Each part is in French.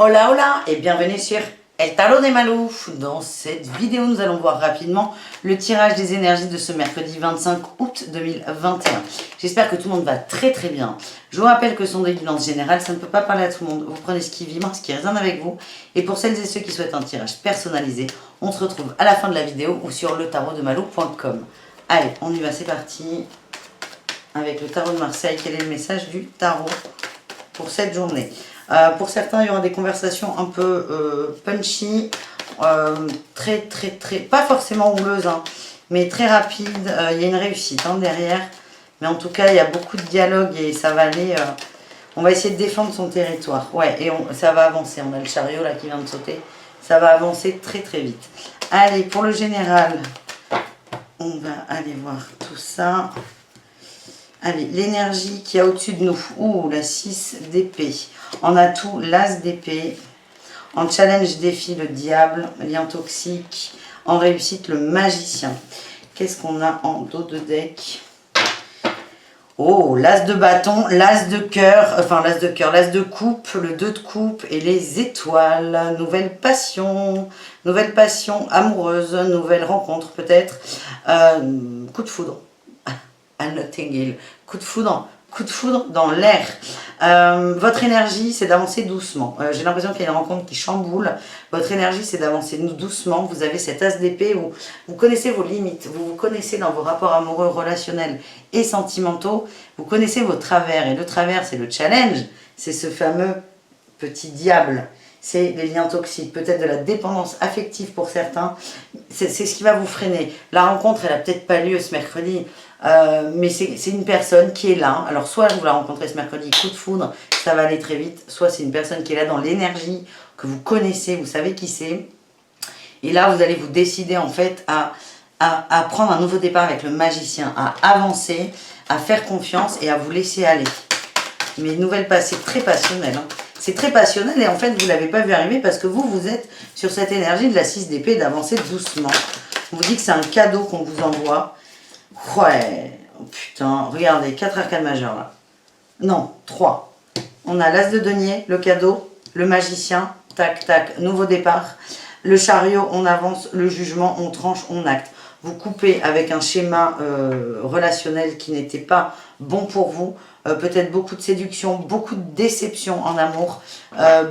Hola hola et bienvenue sur El Tarot des Malou. Dans cette vidéo, nous allons voir rapidement le tirage des énergies de ce mercredi 25 août 2021. J'espère que tout le monde va très très bien. Je vous rappelle que ce sont des guidances générales, ça ne peut pas parler à tout le monde. Vous prenez ce qui vibre, ce qui résonne avec vous. Et pour celles et ceux qui souhaitent un tirage personnalisé, on se retrouve à la fin de la vidéo ou sur letarodemalou.com. Allez, on y va, c'est parti. Avec le tarot de Marseille, quel est le message du tarot pour cette journée? Pour certains, il y aura des conversations un peu punchy, très, pas forcément houleuses, hein, mais très rapides. Il y a une réussite derrière. Mais en tout cas, il y a beaucoup de dialogue et ça va aller... on va essayer de défendre son territoire. Ouais, et ça va avancer. On a le chariot là qui vient de sauter. Ça va avancer très, très vite. Allez, pour le général, on va aller voir tout ça. Allez, l'énergie qu'il y a au-dessus de nous. Ouh, la 6 d'épée. En atout, l'as d'épée. En challenge, défi, le diable. Lien toxique. En réussite, le magicien. Qu'est-ce qu'on a en dos de deck? Oh, l'as de bâton, l'as de cœur, l'as de coupe, le 2 de coupe et les étoiles. Nouvelle passion amoureuse, nouvelle rencontre peut-être. Coup de foudre. À Notting Hill. Coup de foudre dans l'air. Votre énergie, c'est d'avancer doucement. J'ai l'impression qu'il y a une rencontre qui chamboule. Votre énergie, c'est d'avancer doucement. Vous avez cet as d'épée où vous connaissez vos limites. Vous vous connaissez dans vos rapports amoureux, relationnels et sentimentaux. Vous connaissez vos travers. Et le travers, c'est le challenge. C'est ce fameux petit diable. C'est les liens toxiques, peut-être de la dépendance affective pour certains. C'est ce qui va vous freiner. La rencontre, elle n'a peut-être pas lieu ce mercredi. Mais c'est une personne qui est là. Alors soit vous la rencontrez ce mercredi, coup de foudre, ça va aller très vite. Soit c'est une personne qui est là dans l'énergie, que vous connaissez, vous savez qui c'est. Et là, vous allez vous décider en fait à prendre un nouveau départ avec le magicien, à avancer, à faire confiance et à vous laisser aller. Mais nouvelle passée très passionnelle. C'est très passionnel et en fait, vous ne l'avez pas vu arriver parce que vous êtes sur cette énergie de la 6 d'épée, d'avancer doucement. On vous dit que c'est un cadeau qu'on vous envoie. Ouais, oh putain, regardez, 4 arcanes majeures là. Non, 3. On a l'as de denier, le cadeau, le magicien, tac, tac, nouveau départ. Le chariot, on avance, le jugement, on tranche, on acte. Vous coupez avec un schéma relationnel qui n'était pas bon pour vous. Peut-être beaucoup de séduction, beaucoup de déception en amour,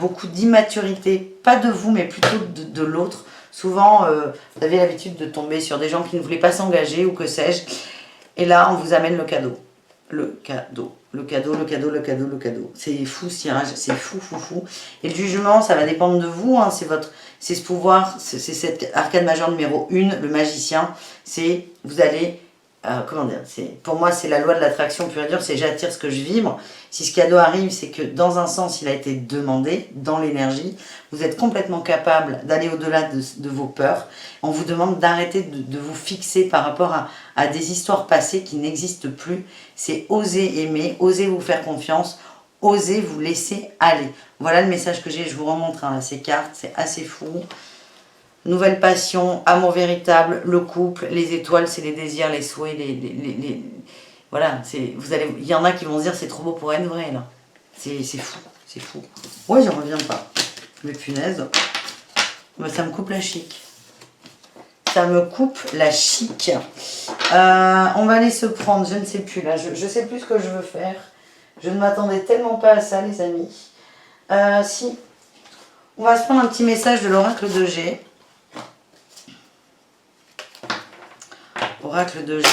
beaucoup d'immaturité, pas de vous mais plutôt de l'autre. Souvent, vous avez l'habitude de tomber sur des gens qui ne voulaient pas s'engager ou que sais-je. Et là, on vous amène le cadeau. Le cadeau. C'est fou ce tirage, c'est fou. Et le jugement, ça va dépendre de vous. Hein. C'est ce pouvoir, c'est cette arcane majeure numéro 1, le magicien. C'est, vous allez... comment dire, pour moi c'est la loi de l'attraction pure et dure, c'est j'attire ce que je vibre. Si ce cadeau arrive, c'est que dans un sens il a été demandé, dans l'énergie, vous êtes complètement capable d'aller au-delà de vos peurs. On vous demande d'arrêter de vous fixer par rapport à des histoires passées qui n'existent plus. C'est oser aimer, oser vous faire confiance, oser vous laisser aller. Voilà le message que j'ai, je vous remontre ces cartes, c'est assez fou. Nouvelle passion, amour véritable, le couple, les étoiles, c'est les désirs, les souhaits, voilà, il y en a qui vont se dire c'est trop beau pour être vrai là. C'est fou. Ouais, j'en reviens pas. Mais punaise, ça me coupe la chic. Ça me coupe la chic. On va aller se prendre, je ne sais plus là, je sais plus ce que je veux faire. Je ne m'attendais tellement pas à ça les amis. Si, on va se prendre un petit message de l'oracle de G. Oracle de G.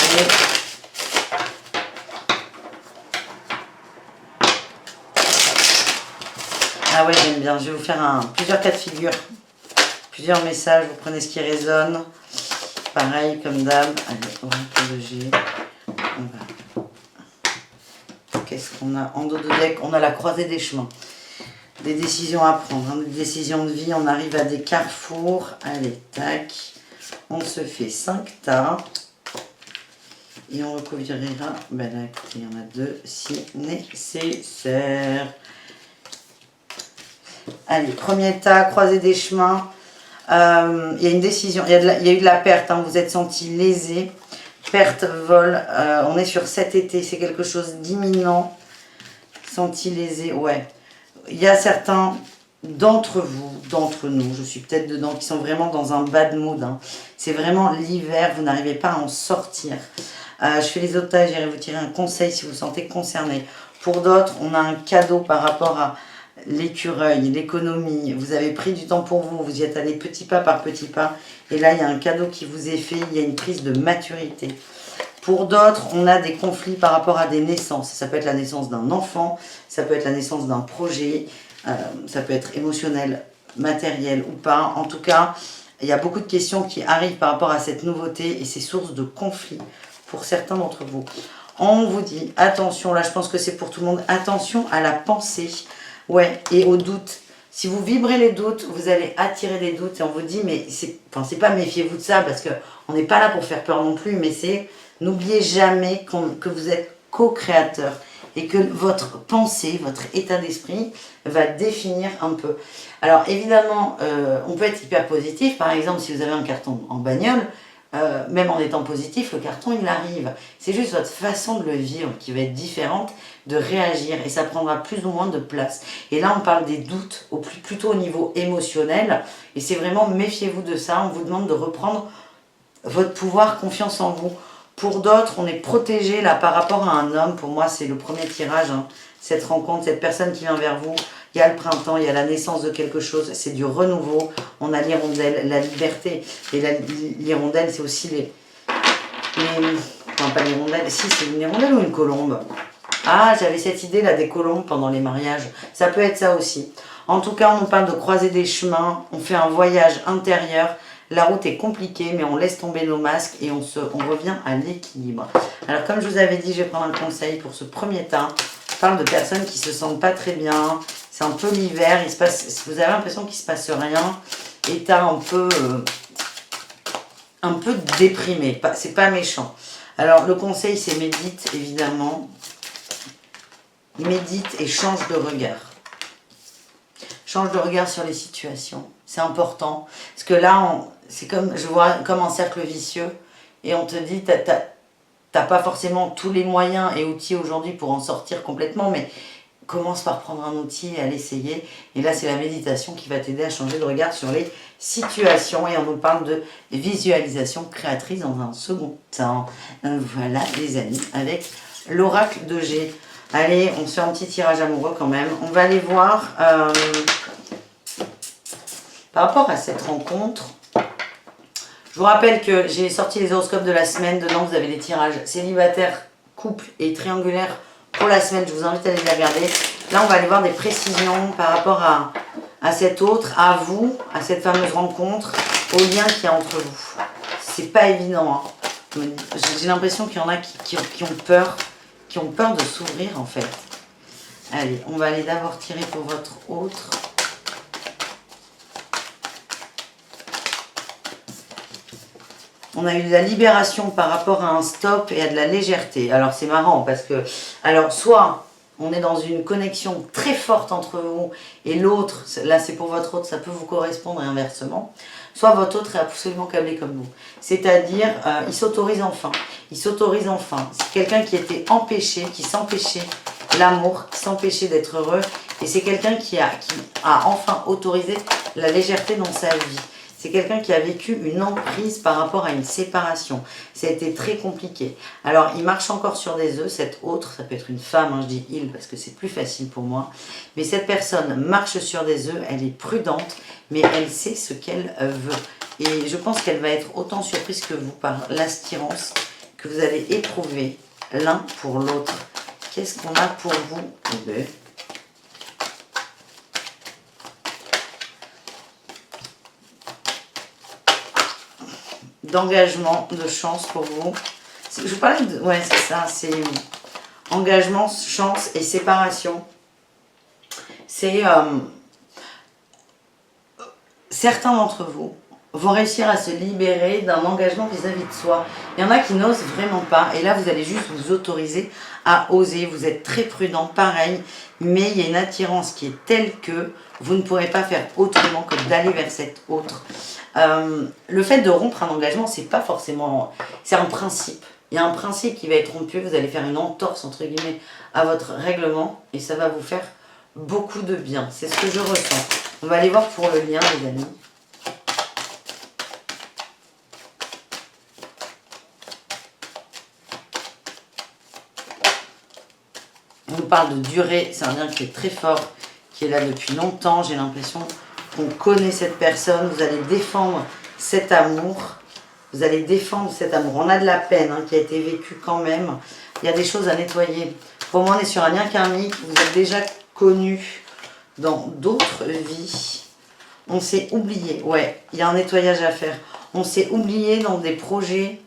Ah ouais, j'aime bien. Je vais vous faire plusieurs cas de figure. Plusieurs messages. Vous prenez ce qui résonne. Pareil, comme d'hab. Allez, Oracle de G. Qu'est-ce qu'on a en dos de deck? On a la croisée des chemins. Des décisions à prendre. Des décisions de vie. On arrive à des carrefours. Allez, tac. On se fait 5 tas. Et on recouvrira, ben là écoutez, il y en a 2 si nécessaire. Allez, premier tas, croisée des chemins. Il y a une décision, il y a eu de la perte, hein, vous êtes senti lésé. Perte, vol, on est sur cet été, c'est quelque chose d'imminent. Senti lésé, ouais. Il y a certains d'entre vous, d'entre nous, je suis peut-être dedans, qui sont vraiment dans un bad mood. Hein. C'est vraiment l'hiver, vous n'arrivez pas à en sortir. Je fais les otages, j'irai vous tirer un conseil si vous vous sentez concerné. Pour d'autres, on a un cadeau par rapport à l'écureuil, l'économie. Vous avez pris du temps pour vous, vous y êtes allé petit pas par petit pas. Et là, il y a un cadeau qui vous est fait, il y a une prise de maturité. Pour d'autres, on a des conflits par rapport à des naissances. Ça peut être la naissance d'un enfant, ça peut être la naissance d'un projet, ça peut être émotionnel, matériel ou pas. En tout cas, il y a beaucoup de questions qui arrivent par rapport à cette nouveauté et c'est source de conflits pour certains d'entre vous. On vous dit, attention, là je pense que c'est pour tout le monde, attention à la pensée, ouais, et aux doutes. Si vous vibrez les doutes, vous allez attirer des doutes et on vous dit, mais c'est pas méfiez-vous de ça parce qu'on n'est pas là pour faire peur non plus, mais c'est, n'oubliez jamais que vous êtes co-créateur et que votre pensée, votre état d'esprit va définir un peu. Alors évidemment, on peut être hyper positif, par exemple si vous avez un carton en bagnole, même en étant positif, le carton il arrive. C'est juste votre façon de le vivre qui va être différente, de réagir et ça prendra plus ou moins de place. Et là on parle des doutes plutôt au niveau émotionnel et c'est vraiment méfiez-vous de ça, on vous demande de reprendre votre pouvoir, confiance en vous. Pour d'autres, on est protégé là par rapport à un homme. Pour moi, c'est le premier tirage. Hein. Cette rencontre, cette personne qui vient vers vous. Il y a le printemps, il y a la naissance de quelque chose. C'est du renouveau. On a l'hirondelle, la liberté. Et l'hirondelle, c'est aussi non, pas l'hirondelle. Si, c'est une hirondelle ou une colombe? Ah, j'avais cette idée là des colombes pendant les mariages. Ça peut être ça aussi. En tout cas, on parle de croiser des chemins. On fait un voyage intérieur. La route est compliquée, mais on laisse tomber nos masques et on revient à l'équilibre. Alors, comme je vous avais dit, je vais prendre un conseil pour ce premier temps. Je parle de personnes qui se sentent pas très bien. C'est un peu l'hiver. Vous avez l'impression qu'il se passe rien. Et tu un peu déprimé. C'est pas méchant. Alors, le conseil, c'est médite, évidemment. Médite et change de regard. Change de regard sur les situations. C'est important. Parce que là, c'est comme, je vois comme un cercle vicieux. Et on te dit, t'as pas forcément tous les moyens et outils aujourd'hui pour en sortir complètement. Mais commence par prendre un outil et à l'essayer. Et là, c'est la méditation qui va t'aider à changer de regard sur les situations. Et on nous parle de visualisation créatrice dans un second temps. Voilà, les amis, avec l'oracle de G. Allez, on se fait un petit tirage amoureux quand même. On va aller voir par rapport à cette rencontre. Je vous rappelle que j'ai sorti les horoscopes de la semaine. Dedans, vous avez les tirages célibataire, couple et triangulaire pour la semaine. Je vous invite à les regarder. Là, on va aller voir des précisions par rapport à cet autre, à vous, à cette fameuse rencontre, au lien qu'il y a entre vous. C'est pas évident. Hein. J'ai l'impression qu'il y en a qui ont peur. Qui ont peur de s'ouvrir en fait. Allez, on va aller d'abord tirer pour votre autre. On a eu de la libération par rapport à un stop et à de la légèreté. Alors c'est marrant parce que, alors soit on est dans une connexion très forte entre vous et l'autre, là c'est pour votre autre, ça peut vous correspondre et inversement. Soit votre autre est absolument câblé comme vous. C'est-à-dire, il s'autorise enfin. Il s'autorise enfin. C'est quelqu'un qui était empêché, qui s'empêchait l'amour, qui s'empêchait d'être heureux. Et c'est quelqu'un qui a enfin autorisé la légèreté dans sa vie. C'est quelqu'un qui a vécu une emprise par rapport à une séparation. Ça a été très compliqué. Alors, il marche encore sur des œufs, cette autre, ça peut être une femme, hein, je dis il parce que c'est plus facile pour moi. Mais cette personne marche sur des œufs, elle est prudente, mais elle sait ce qu'elle veut. Et je pense qu'elle va être autant surprise que vous par l'attirance que vous allez éprouver l'un pour l'autre. Qu'est-ce qu'on a pour vous? D'engagement, de chance pour vous. Je vous parlais de... Ouais, c'est ça, c'est engagement, chance et séparation. C'est... certains d'entre vous vont réussir à se libérer d'un engagement vis-à-vis de soi. Il y en a qui n'osent vraiment pas. Et là, vous allez juste vous autoriser à oser. Vous êtes très prudent, pareil. Mais il y a une attirance qui est telle que vous ne pourrez pas faire autrement que d'aller vers cette autre. Le fait de rompre un engagement, c'est pas forcément... C'est un principe. Il y a un principe qui va être rompu. Vous allez faire une entorse, entre guillemets, à votre règlement. Et ça va vous faire beaucoup de bien. C'est ce que je ressens. On va aller voir pour le lien, les amis. On nous parle de durée, c'est un lien qui est très fort, qui est là depuis longtemps. J'ai l'impression qu'on connaît cette personne. Vous allez défendre cet amour. Vous allez défendre cet amour. On a de la peine qui a été vécue quand même. Il y a des choses à nettoyer. Pour moi, on est sur un lien karmique. Vous êtes déjà connus dans d'autres vies. On s'est oublié. Ouais, il y a un nettoyage à faire. On s'est oublié dans des projets.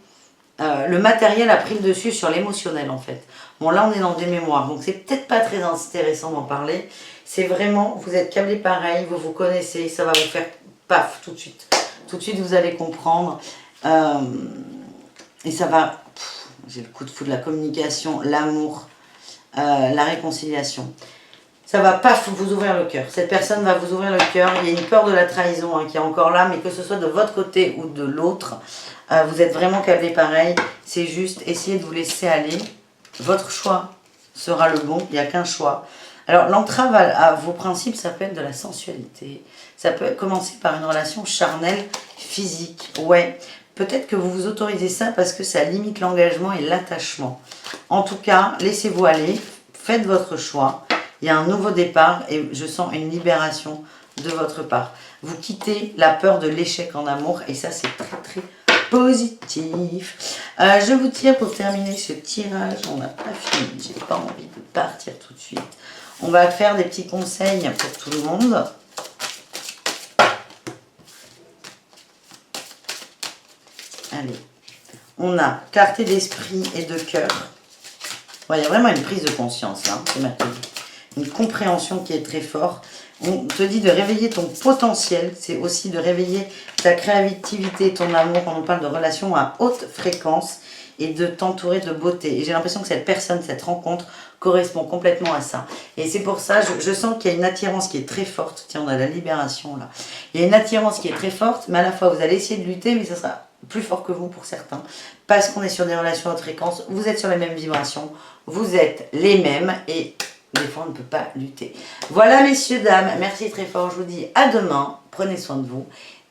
Le matériel a pris le dessus sur l'émotionnel en fait. Bon là on est dans des mémoires, donc c'est peut-être pas très intéressant d'en parler. C'est vraiment, vous êtes câblés pareil, vous vous connaissez, ça va vous faire paf tout de suite. Tout de suite vous allez comprendre. Et ça va, j'ai le coup de fou de la communication, l'amour, la réconciliation. Ça va paf vous ouvrir le cœur. Cette personne va vous ouvrir le cœur. Il y a une peur de la trahison qui est encore là, mais que ce soit de votre côté ou de l'autre, vous êtes vraiment câblés pareil. C'est juste essayer de vous laisser aller. Votre choix sera le bon. Il n'y a qu'un choix. Alors l'entrave à vos principes, ça peut être de la sensualité. Ça peut commencer par une relation charnelle, physique. Ouais, peut-être que vous vous autorisez ça parce que ça limite l'engagement et l'attachement. En tout cas, laissez-vous aller. Faites votre choix. Il y a un nouveau départ et je sens une libération de votre part. Vous quittez la peur de l'échec en amour et ça c'est très très positif. Je vous tire pour terminer ce tirage. On n'a pas fini, j'ai pas envie de partir tout de suite. On va faire des petits conseils pour tout le monde. Allez, on a clarté d'esprit et de cœur. Ouais, il y a vraiment une prise de conscience là, c'est mercredi. Une compréhension qui est très forte. On te dit de réveiller ton potentiel. C'est aussi de réveiller ta créativité, ton amour. On nous parle de relations à haute fréquence et de t'entourer de beauté. Et j'ai l'impression que cette personne, cette rencontre correspond complètement à ça. Et c'est pour ça, je sens qu'il y a une attirance qui est très forte. Tiens, on a la libération là. Il y a une attirance qui est très forte, mais à la fois vous allez essayer de lutter, mais ça sera plus fort que vous pour certains. Parce qu'on est sur des relations à haute fréquence. Vous êtes sur les mêmes vibrations. Vous êtes les mêmes et des fois, on ne peut pas lutter. Voilà, messieurs, dames. Merci très fort. Je vous dis à demain. Prenez soin de vous.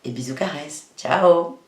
Et bisous, caresses. Ciao.